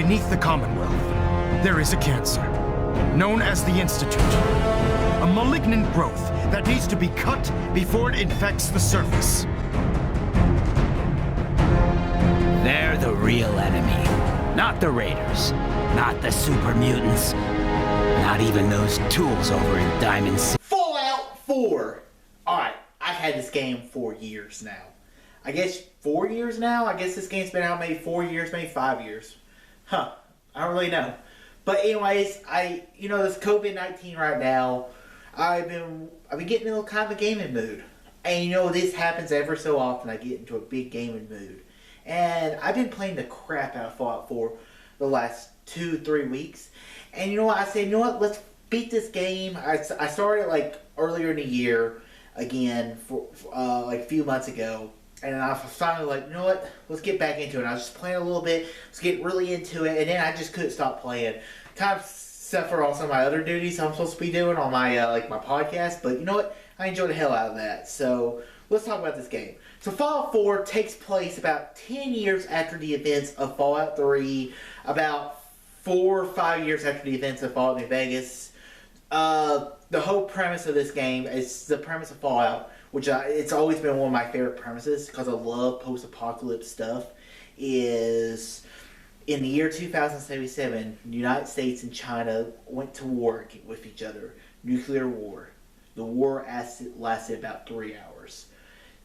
Beneath the Commonwealth, there is a cancer, known as the Institute. A malignant growth that needs to be cut before it infects the surface. They're the real enemy. Not the Raiders. Not the super mutants. Not even those tools over in Diamond City. Fallout 4! Alright, I've had this game for years now. I guess 4 years now? I guess this game's been out maybe 4 years, maybe 5 years. Huh. I don't really know. But anyways, this COVID-19 right now, I've been getting in a kind of a gaming mood. And this happens ever so often. I get into a big gaming mood. And I've been playing the crap out of Fallout 4 the last 2-3 weeks. And I said, let's beat this game. I started earlier in the year again for a few months ago. And I was finally like, let's get back into it. And I was just playing a little bit, let's get really into it, and then I just couldn't stop playing. Kind of suffer on some of my other duties I'm supposed to be doing on my my podcast, but you know what? I enjoy the hell out of that. So let's talk about this game. So Fallout 4 takes place about 10 years after the events of Fallout 3, about 4 or 5 years after the events of Fallout New Vegas. The whole premise of this game is the premise of Fallout, which it's always been one of my favorite premises because I love post-apocalypse stuff, is in the year 2077, the United States and China went to war with each other. Nuclear war. The war lasted about 3 hours.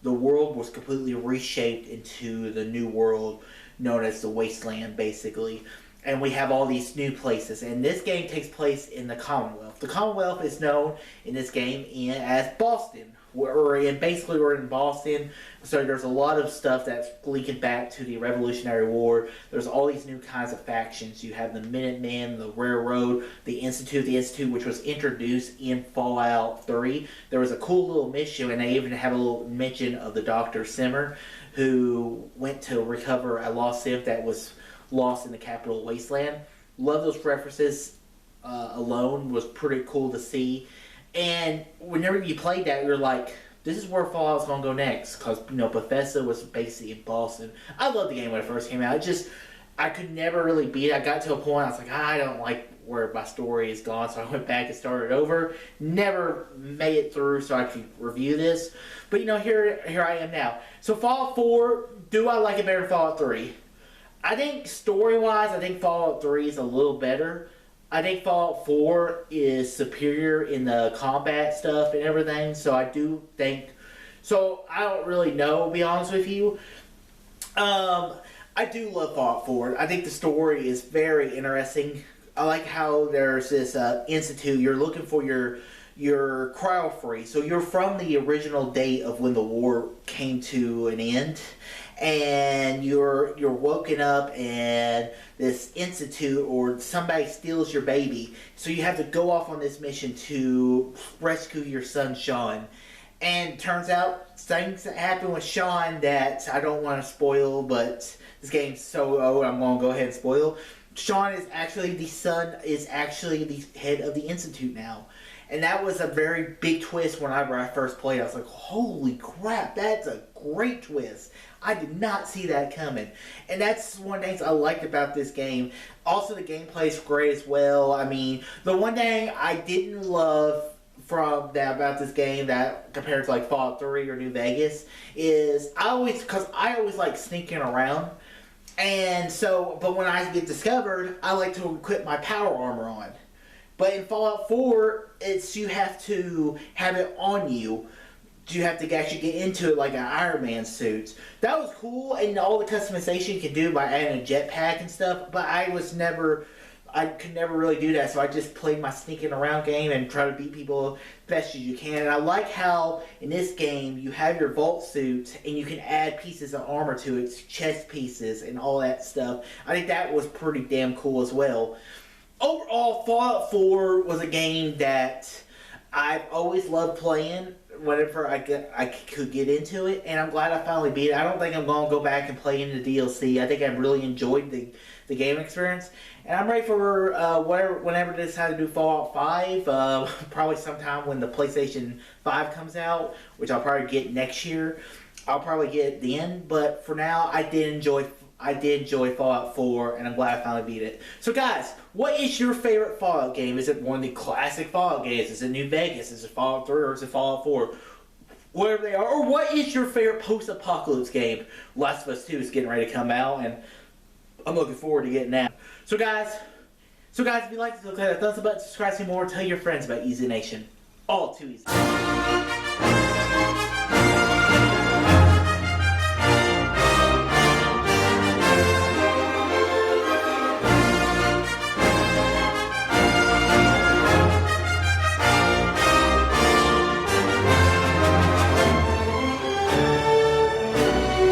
The world was completely reshaped into the new world known as the Wasteland, basically. And we have all these new places. And this game takes place in the Commonwealth. The Commonwealth is known in this game as Boston. We're in Boston, so there's a lot of stuff that's linking back to the Revolutionary War. There's all these new kinds of factions. You have the Minutemen, the Railroad, the Institute, which was introduced in Fallout 3. There was a cool little mission, and they even have a little mention of the Dr. Simmer, who went to recover a lost Sith that was lost in the capital Wasteland. Love those references alone. Was pretty cool to see. And whenever you played that, you're like, this is where Fallout's going to go next. Because, Bethesda was basically in Boston. I loved the game when it first came out. I could never really beat it. I got to a point, I was like, I don't like where my story is gone. So I went back and started over. Never made it through so I could review this. But, here I am now. So Fallout 4, do I like it better than Fallout 3? I think story-wise, Fallout 3 is a little better. I think Fallout 4 is superior in the combat stuff and everything, so I do think... So, I don't really know, to be honest with you. I do love Fallout 4. I think the story is very interesting. I like how there's this institute. You're looking for your cryo-free. So, you're from the original date of when the war came to an end. And you're woken up and this institute or somebody steals your baby. So you have to go off on this mission to rescue your son, Sean. And turns out things that happen with Sean that I don't want to spoil, but this game's so old, I'm going to go ahead and spoil. Sean is actually the head of the institute now. And that was a very big twist whenever I first played. I was like, holy crap, that's a great twist. I did not see that coming. And that's one of the things I liked about this game. Also, the gameplay is great as well. I mean, the one thing I didn't love about this game that compared to Fallout 3 or New Vegas is I always like sneaking around. And so, but when I get discovered, I like to equip my power armor on. But in Fallout 4, you have to have it on you. You have to actually get into it like an Iron Man suit. That was cool, and all the customization you can do by adding a jetpack and stuff, but I could never really do that, so I just played my sneaking around game and try to beat people best as you can. And I like how, in this game, you have your Vault suit, and you can add pieces of armor to it, chest pieces, and all that stuff. I think that was pretty damn cool as well. Overall, Fallout 4 was a game that I've always loved playing whenever I could get into it, and I'm glad I finally beat it. I don't think I'm going to go back and play into the DLC. I think I've really enjoyed the game experience, and I'm ready for whenever they decide to do Fallout 5, probably sometime when the PlayStation 5 comes out, which I'll probably get next year. I'll probably get it then, but for now, I did enjoy I did enjoy Fallout 4, and I'm glad I finally beat it. So guys, what is your favorite Fallout game? Is it one of the classic Fallout games? Is it New Vegas? Is it Fallout 3 or is it Fallout 4? Whatever they are. Or what is your favorite post-apocalypse game? Last of Us 2 is getting ready to come out, and I'm looking forward to getting that. So guys, if you like this, click that thumbs up button, subscribe to see more, tell your friends about Easy Nation. All too easy.